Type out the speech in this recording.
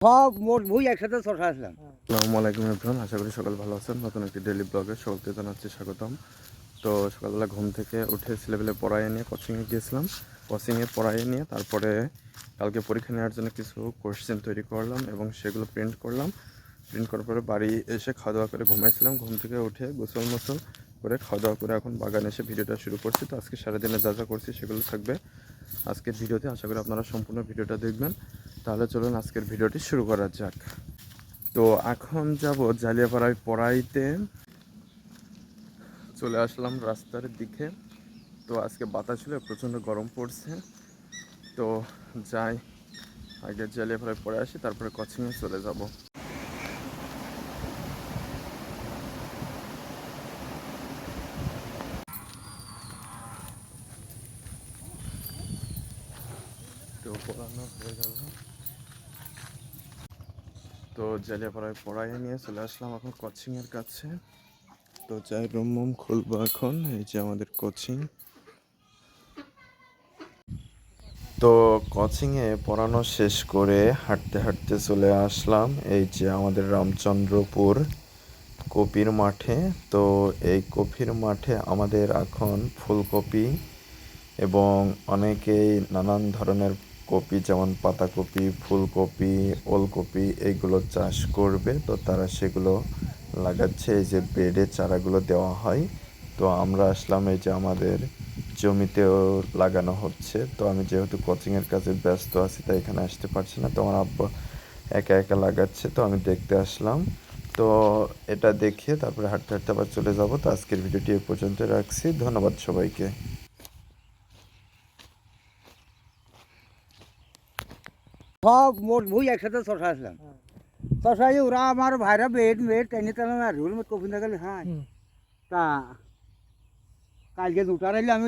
সব মোট ভুই একসাথে চষা আসলাম। আসসালামু আলাইকুম এভরিওয়ান, আশা করি সকাল ভালো আছেন। নতুন একটি ডেইলি ব্লগে সকলকে জানাচ্ছি স্বাগতম। তো সকালবেলা ঘুম থেকে উঠে ছেলেবেলে পড়াইয়ে নিয়ে কোচিংয়ে গিয়েছিলাম। কোচিংয়ে পড়াইয়ে নিয়ে তারপরে কালকে পরীক্ষা নেওয়ার জন্য কিছু কোশ্চেন তৈরি করলাম এবং সেগুলো প্রিন্ট করলাম। প্রিন্ট করার পরে বাড়ি এসে খাওয়া দাওয়া করে ঘুমাইছিলাম। ঘুম থেকে উঠে গোসল মোসল করে খাওয়া দাওয়া করে এখন বাগানে এসে ভিডিওটা শুরু করছি। তো আজকে সারাদিনে যা যা করছি সেগুলো থাকবে আজকের ভিডিওতে। আশা করি আপনারা সম্পূর্ণ ভিডিওটা দেখবেন। তাহলে চলুন আজকের ভিডিওটি শুরু করা যাক। তো এখন যাব জালিয়াপাড়ায় পড়াইতে। চলে আসলাম রাস্তার দিকে। তো আজকে বাতাস ছিল, প্রচণ্ড গরম পড়ছে। তো যাই, আগে জালিয়াপাড়ায় পড়ে আসি, তারপরে কোচিংয়ে চলে যাব। তো পড়ানো হয়ে গেল। তো জালিয়াপাড়ায় পড়াই নিয়ে চলে আসলাম এখন কোচিংয়ের কাছে। তো যাই, রুম খুলবো এখন। এই যে আমাদের কোচিং। তো কোচিংয়ে পড়ানো শেষ করে হাঁটতে হাঁটতে চলে আসলাম এই যে আমাদের রামচন্দ্রপুর কপির মাঠে। তো এই কপির মাঠে আমাদের এখন ফুলকপি এবং অনেকেই নানান ধরনের কপি, যেমন পাতাকপি, ফুলকপি, ওলকপি, এইগুলো চাষ করবে। তো তারা সেগুলো লাগাচ্ছে, এই যে বেডে চারাগুলো দেওয়া হয়। তো আমরা আসলাম, এই যে আমাদের জমিতেও লাগানো হচ্ছে। তো আমি যেহেতু কোচিংয়ের কাজে ব্যস্ত আছি তাই এখানে আসতে পারছি না। তো আমার আব্বা একা একা লাগাচ্ছে, তো আমি দেখতে আসলাম। তো এটা দেখে তারপরে হাঁটতে হাঁটতে আবার চলে যাব। তো আজকের ভিডিওটি এ পর্যন্ত রাখছি। ধন্যবাদ সবাইকে। সব মোট ভুই একসাথে চষা আসলাম। চষাই ওরা আমার ভাইরা বেড মেড টেনে তেলে না রুল মত কফিন থাকলে হ্যাঁ তা কালকে দুটার এলে আমি